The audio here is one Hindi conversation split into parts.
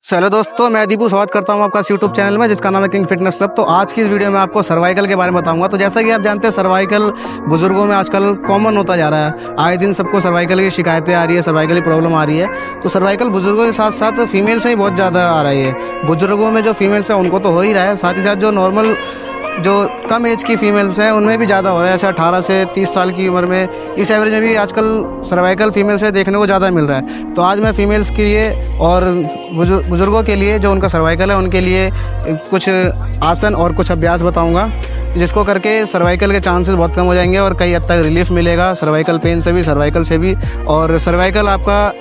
हेलो दोस्तों, मैं दीपू स्वागत करता हूं आपका यूट्यूब चैनल में जिसका नाम है किंग फिटनेस क्लब। तो आज की इस वीडियो में आपको सर्वाइकल के बारे में बताऊंगा। तो जैसा कि आप जानते हैं, सर्वाइकल बुजुर्गों में आजकल कॉमन होता जा रहा है। आए दिन सबको सर्वाइकल की शिकायतें आ रही है, सर्वाइकल की प्रॉब्लम आ रही है। तो सर्वाइकल बुजुर्गों के साथ साथ फीमेल्स में ही बहुत ज़्यादा आ रही है। बुजुर्गों में जो फीमेल्स है उनको तो हो ही रहा है, साथ ही साथ जो नॉर्मल जो कम एज की फीमेल्स हैं उनमें भी ज़्यादा हो रहा है। ऐसे 18 से 30 साल की उम्र में इस एवरेज में भी आजकल सर्वाइकल फीमेल्स से देखने को ज़्यादा मिल रहा है। तो आज मैं फीमेल्स के लिए और बुजुर्गों के लिए जो उनका सर्वाइकल है उनके लिए कुछ आसन और कुछ अभ्यास बताऊंगा, जिसको करके सर्वाइकल के चांसेस बहुत कम हो जाएंगे और कई हद तक रिलीफ मिलेगा सर्वाइकल पेन से भी, सर्वाइकल से भी। और सर्वाइकल आपका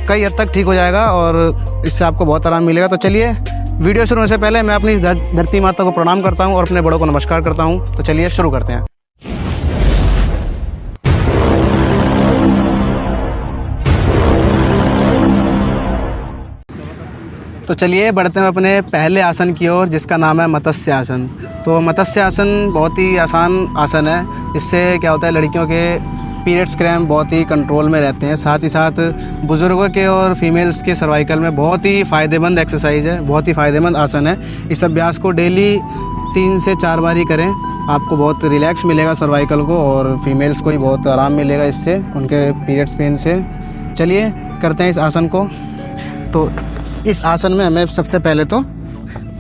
कई हद तक ठीक हो जाएगा और इससे आपको बहुत आराम मिलेगा। तो चलिए, वीडियो शुरू होने से पहले मैं अपनी धरती माता को प्रणाम करता हूं और अपने बड़ों को नमस्कार करता हूं। तो चलिए शुरू करते हैं। तो चलिए बढ़ते हैं अपने पहले आसन की ओर, जिसका नाम है मत्स्य आसन। तो मत्स्य आसन बहुत ही आसान आसन है। इससे क्या होता है, लड़कियों के पीरियड्स क्रैम्प बहुत ही कंट्रोल में रहते हैं। साथ ही साथ बुज़ुर्गों के और फीमेल्स के सर्वाइकल में बहुत ही फ़ायदेमंद एक्सरसाइज है, बहुत ही फ़ायदेमंद आसन है। इस अभ्यास को डेली 3 से 4 बार ही करें, आपको बहुत रिलैक्स मिलेगा सर्वाइकल को और फीमेल्स को ही बहुत आराम मिलेगा इससे, उनके पीरियड्स पेन से। चलिए करते हैं इस आसन को। तो इस आसन में हमें सबसे पहले तो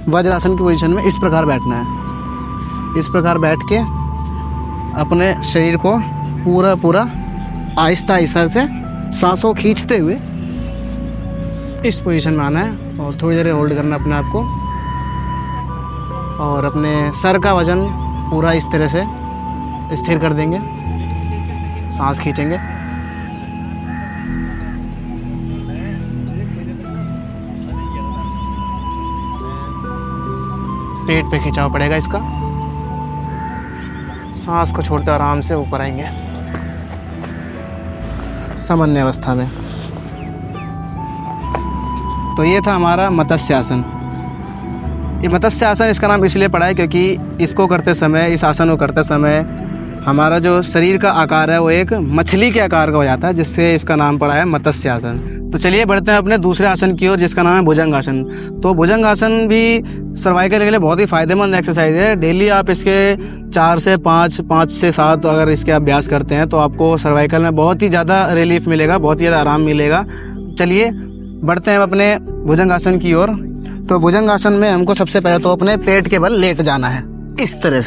वज्रासन की पोजीशन में इस प्रकार बैठना है। इस प्रकार बैठ के अपने शरीर को पूरा आहिस्ता आहिस्ता से सांसों खींचते हुए इस पोजीशन में आना है और थोड़ी देर होल्ड करना अपने आप को। और अपने सर का वजन पूरा इस तरह से स्थिर कर देंगे, सांस खींचेंगे। पेट पे खिंचाव पड़ेगा इसका। सांस को छोड़ते आराम से ऊपर आएंगे सामान्य अवस्था में। तो ये था हमारा मत्स्य आसन। ये मत्स्य आसन इसका नाम इसलिए पड़ा है क्योंकि इसको करते समय, इस आसन को करते समय हमारा जो शरीर का आकार है वो एक मछली के आकार का हो जाता है, जिससे इसका नाम पड़ा है मत्स्य आसन। तो चलिए बढ़ते हैं अपने दूसरे आसन की ओर, जिसका नाम है भुजंग आसन। तो भुजंग आसन भी सर्वाइकल के लिए बहुत ही फायदेमंद एक्सरसाइज है। डेली आप इसके 4 से 5, 5 से 7 अगर इसके अभ्यास करते हैं तो आपको सर्वाइकल में बहुत ही ज़्यादा रिलीफ मिलेगा, बहुत ही ज़्यादा आराम मिलेगा। चलिए बढ़ते हैं अपने भुजंग आसन की ओर। तो भुजंग आसन में हमको सबसे पहले तो अपने पेट के बल लेट जाना है, इस तरह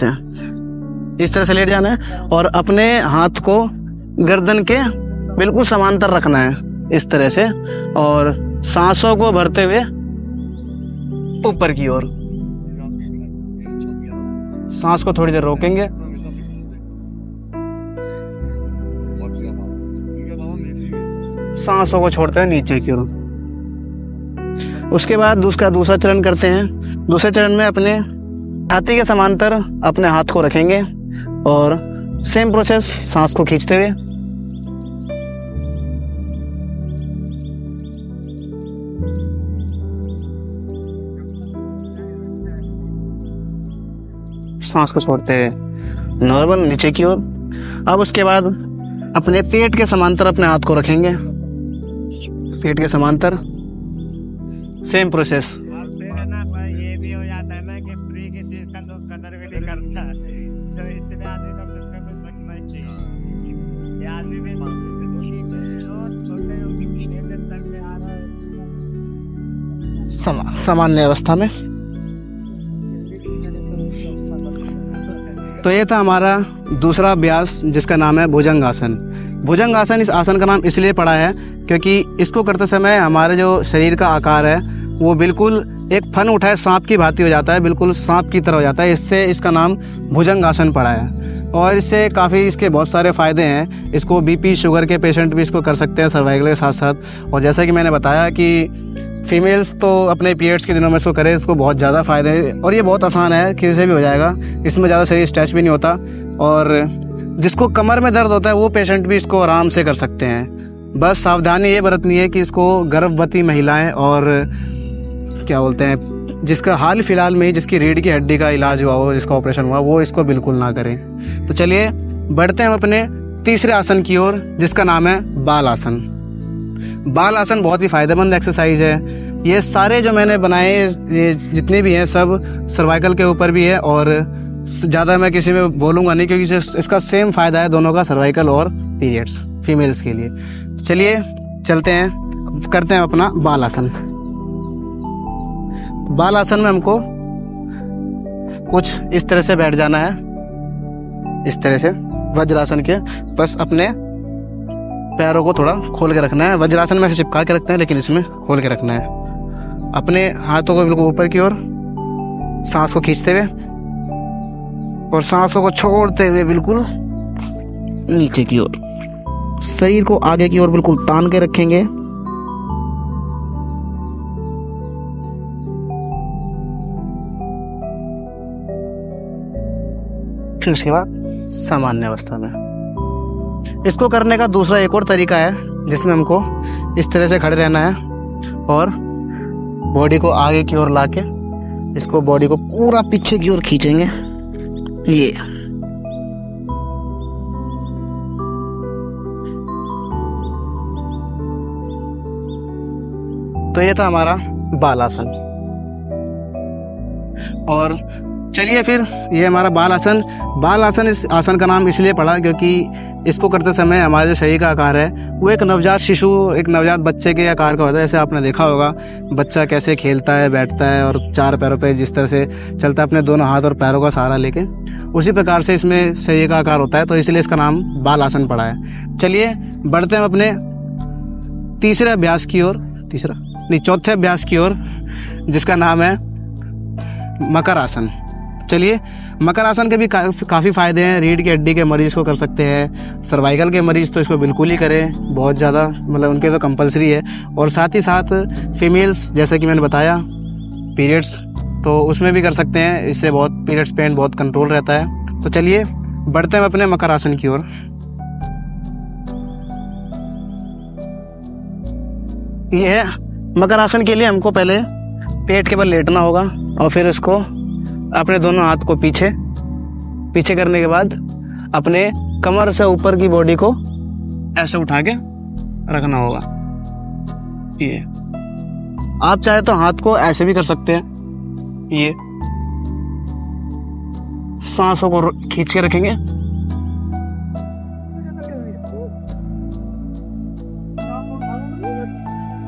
से लेट जाना है और अपने हाथ को गर्दन के बिल्कुल समांतर रखना है इस तरह से, और सांसों को भरते हुए ऊपर की ओर। सांस को थोड़ी देर रोकेंगे, सांसों को छोड़ते हुए नीचे की ओर। उसके बाद उसका दूसरा चरण करते हैं। दूसरे चरण में अपने छाती के समांतर अपने हाथ को रखेंगे और सेम प्रोसेस, सांस को खींचते हुए। सांस को छोड़ते हैं नॉर्मल नीचे की ओर। अब उसके बाद अपने पेट के समांतर अपने हाथ को रखेंगे, पेट के समांतर, सेम प्रोसेस। ये भी हो जाता है ना कि फ्री की चीज का तो कदर भी नहीं करता, तो इसलिए आदमी को दूसरे को बचना चाहिए। ये आदमी भी सामान्य अवस्था में। तो ये था हमारा दूसरा अभ्यास, जिसका नाम है भुजंग आसन। भुजंग आसन, इस आसन का नाम इसलिए पड़ा है क्योंकि इसको करते समय हमारे जो शरीर का आकार है वो बिल्कुल एक फन उठाए सांप की भांति हो जाता है, बिल्कुल सांप की तरह हो जाता है। इससे इसका नाम भुजंग आसन पड़ा है और इससे काफ़ी इसके बहुत सारे फ़ायदे हैं। इसको बीपी शुगर के पेशेंट भी इसको कर सकते हैं सर्वाइकल के साथ साथ। और जैसा कि मैंने बताया कि फीमेल्स तो अपने पीरियड्स के दिनों में इसको करें, इसको बहुत ज़्यादा फ़ायदे हैं और ये बहुत आसान है, किसी से भी हो जाएगा। इसमें ज़्यादा शरीर स्ट्रेच भी नहीं होता और जिसको कमर में दर्द होता है वो पेशेंट भी इसको आराम से कर सकते हैं। बस सावधानी ये बरतनी है कि इसको गर्भवती महिलाएं और क्या बोलते हैं, जिसका हाल फिलहाल में ही जिसकी रीढ़ की हड्डी का इलाज हुआ हो, जिसका ऑपरेशन हुआ, वो इसको बिल्कुल ना करें। तो चलिए बढ़ते हैं अपने तीसरे आसन की ओर, जिसका नाम है बाल आसन। बाल आसन बहुत ही फायदेमंद एक्सरसाइज है। ये सारे जो मैंने बनाए, ये जितने भी हैं सब सर्वाइकल के ऊपर भी है, और ज़्यादा मैं किसी में बोलूँगा नहीं, क्योंकि इसका सेम फ़ायदा है दोनों का, सर्वाइकल और पीरियड्स फीमेल्स के लिए। तो चलिए चलते हैं, करते हैं अपना बाल आसन। बाल आसन में हमको कुछ इस तरह से बैठ जाना है, इस तरह से वज्रासन के। बस अपने पैरों को थोड़ा खोल के रखना है। वज्रासन में से चिपका के रखते हैं, लेकिन इसमें खोल के रखना है। अपने हाथों को बिल्कुल ऊपर की ओर, सांस को खींचते हुए और सांसों को छोड़ते हुए बिल्कुल नीचे की ओर, शरीर को आगे की ओर बिल्कुल तान के रखेंगे। फिर उसके बाद सामान्य अवस्था में। इसको करने का दूसरा एक और तरीका है, जिसमें हमको इस तरह से खड़े रहना है और बॉडी को आगे की ओर लाके इसको, बॉडी को पूरा पीछे की ओर खींचेंगे। ये तो ये था हमारा बाल आसन। और चलिए फिर, ये हमारा बाल आसन। बाल आसन इस आसन का नाम इसलिए पड़ा क्योंकि इसको करते समय हमारे शरीर का आकार है वो एक नवजात शिशु, एक नवजात बच्चे के आकार का होता है। जैसे आपने देखा होगा बच्चा कैसे खेलता है, बैठता है और चार पैरों पे जिस तरह से चलता है अपने दोनों हाथ और पैरों का सहारा लेके, उसी प्रकार से इसमें शरीर का आकार होता है, तो इसलिए इसका नाम बाल आसन पड़ा है। चलिए बढ़ते हैं अपने तीसरे अभ्यास की ओर, चौथे अभ्यास की ओर, जिसका नाम है मकर आसन। चलिए, मकर आसन के भी काफ़ी फ़ायदे हैं। रीढ़ की हड्डी के मरीज़ को कर सकते हैं, सर्वाइकल के मरीज़ तो इसको बिल्कुल ही करें, बहुत ज़्यादा, मतलब उनके तो कंपलसरी है। और साथ ही साथ फीमेल्स, जैसा कि मैंने बताया, पीरियड्स, तो उसमें भी कर सकते हैं। इससे बहुत पीरियड्स पेन बहुत कंट्रोल रहता है। तो चलिए बढ़ते हैं अपने मकर आसन की ओर। ये है मकर आसन। के लिए हमको पहले पेट के बल लेटना होगा और फिर उसको अपने दोनों हाथ को पीछे करने के बाद अपने कमर से ऊपर की बॉडी को ऐसे उठा के रखना होगा। ये आप चाहे तो हाथ को ऐसे भी कर सकते हैं। ये सांसों को खींच के रखेंगे।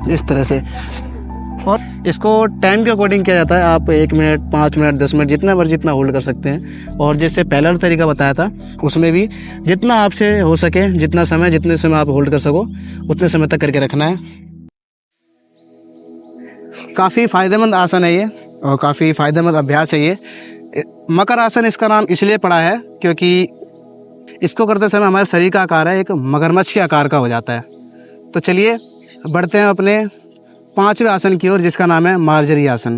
इस तरह से, और इसको टाइम के अकॉर्डिंग किया जाता है। आप 1 मिनट, 5 मिनट, 10 मिनट, जितना मर्जी जितना होल्ड कर सकते हैं। और जैसे पहला तरीका बताया था, उसमें भी जितना आपसे हो सके, जितने समय आप होल्ड कर सको, उतने समय तक करके रखना है। काफ़ी फ़ायदेमंद आसन है ये, और काफ़ी फ़ायदेमंद अभ्यास है ये। मकर आसन इसका नाम इसलिए पड़ा है क्योंकि इसको करते समय हमारे शरीर का आकार है एक मगरमच्छ के आकार का हो जाता है। तो चलिए बढ़ते हैं अपने 5वें आसन की ओर, जिसका नाम है मार्जरी आसन।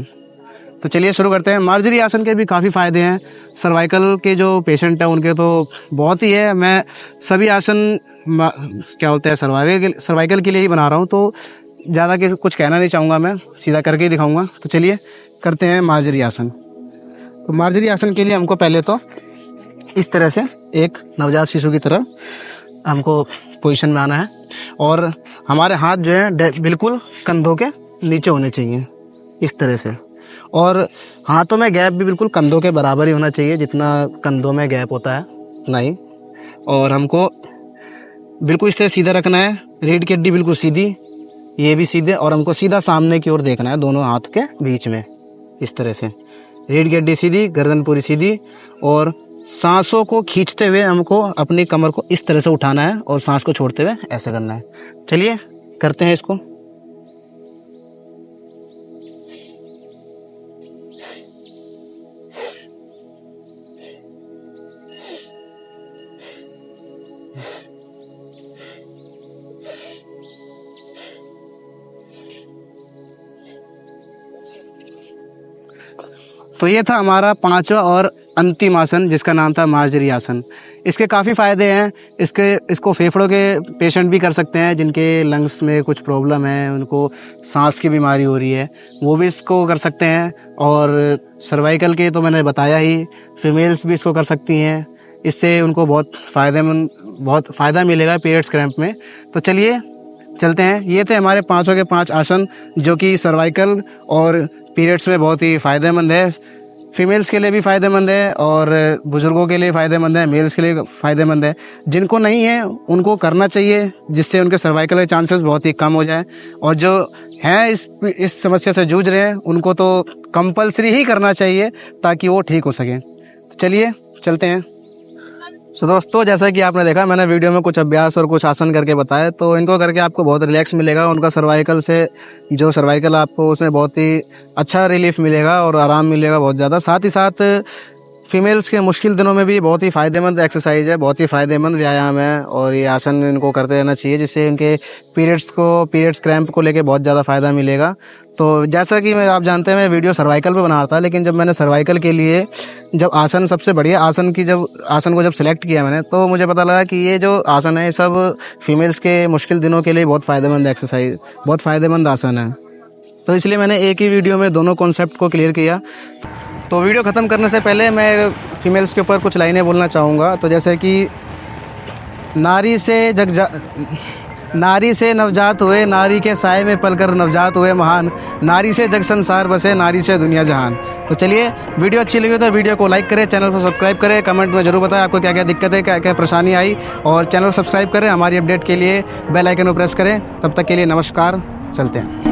तो चलिए शुरू करते हैं। मार्जरी आसन के भी काफ़ी फ़ायदे हैं। सर्वाइकल के जो पेशेंट हैं उनके तो बहुत ही है। मैं सभी आसन क्या होते हैं सर्वाइकल के लिए ही बना रहा हूँ, तो ज़्यादा कुछ कहना नहीं चाहूँगा, मैं सीधा करके ही दिखाऊँगा। तो चलिए करते हैं मार्जरी आसन। तो मार्जरी आसन के लिए हमको पहले तो इस तरह से एक नवजात शिशु की तरह हमको पोजीशन में आना है, और हमारे हाथ जो है बिल्कुल कंधों के नीचे होने चाहिए, इस तरह से। और हाथों में गैप भी बिल्कुल कंधों के बराबर ही होना चाहिए, जितना कंधों में गैप होता है नहीं। और हमको बिल्कुल इस तरह सीधा रखना है, रीढ़ की हड्डी बिल्कुल सीधी, ये भी सीधे, और हमको सीधा सामने की ओर देखना है, दोनों हाथ के बीच में, इस तरह से। रीढ़ की हड्डी सीधी, गर्दन पूरी सीधी, और सांसों को खींचते हुए हमको अपनी कमर को इस तरह से उठाना है और सांस को छोड़ते हुए ऐसे करना है। चलिए करते हैं इसको। तो ये था हमारा 5वां और अंतिम आसन, जिसका नाम था मार्जरी आसन। इसके काफ़ी फ़ायदे हैं। इसको फेफड़ों के पेशेंट भी कर सकते हैं, जिनके लंग्स में कुछ प्रॉब्लम है, उनको सांस की बीमारी हो रही है, वो भी इसको कर सकते हैं। और सर्वाइकल के तो मैंने बताया ही, फीमेल्स भी इसको कर सकती हैं। इससे उनको बहुत फ़ायदा मिलेगा पीरियड्स क्रैम्प में। तो चलिए चलते हैं। ये थे हमारे 5 के 5 आसन जो कि सर्वाइकल और पीरियड्स में बहुत ही फ़ायदेमंद है। फीमेल्स के लिए भी फ़ायदेमंद है और बुज़ुर्गों के लिए फ़ायदेमंद है, मेल्स के लिए फ़ायदेमंद है। जिनको नहीं है उनको करना चाहिए, जिससे उनके सर्वाइकल के चांसेस बहुत ही कम हो जाए। और जो हैं इस समस्या से जूझ रहे हैं उनको तो कंपलसरी ही करना चाहिए ताकि वो ठीक हो सकें। चलिए चलते हैं। सो दोस्तों, जैसा कि आपने देखा मैंने वीडियो में कुछ अभ्यास और कुछ आसन करके बताए, तो इनको करके आपको बहुत रिलैक्स मिलेगा। उनका सर्वाइकल से जो सर्वाइकल आपको उसमें बहुत ही अच्छा रिलीफ मिलेगा और आराम मिलेगा बहुत ज़्यादा। साथ ही साथ फीमेल्स के मुश्किल दिनों में भी बहुत ही फ़ायदेमंद एक्सरसाइज है, बहुत ही फ़ायदेमंद व्यायाम है और ये आसन इनको करते रहना चाहिए, जिससे इनके पीरियड्स क्रैम्प को लेके बहुत ज़्यादा फ़ायदा मिलेगा। तो जैसा कि आप जानते हैं मैं वीडियो सर्वाइकल पे बना रहा था, लेकिन जब मैंने सर्वाइकल के लिए जब आसन सबसे बढ़िया आसन को जब सेलेक्ट किया मैंने, तो मुझे पता लगा कि ये जो आसन है ये सब फीमेल्स के मुश्किल दिनों के लिए बहुत फ़ायदेमंद आसन है। तो इसलिए मैंने एक ही वीडियो में दोनों कॉन्सेप्ट को क्लियर किया। तो वीडियो ख़त्म करने से पहले मैं फीमेल्स के ऊपर कुछ लाइनें बोलना चाहूँगा। तो जैसे कि नारी से नवजात हुए, नारी के साए में पलकर नवजात हुए महान, नारी से जग संसार बसे, नारी से दुनिया जहान। तो चलिए, वीडियो अच्छी लगी तो वीडियो को लाइक करें, चैनल को सब्सक्राइब करें, कमेंट में ज़रूर बताएं आपको क्या क्या दिक्कत है, क्या क्या परेशानी आई, और चैनल को सब्सक्राइब करें। हमारी अपडेट के लिए बेल आइकन को प्रेस करें। तब तक के लिए नमस्कार, चलते हैं।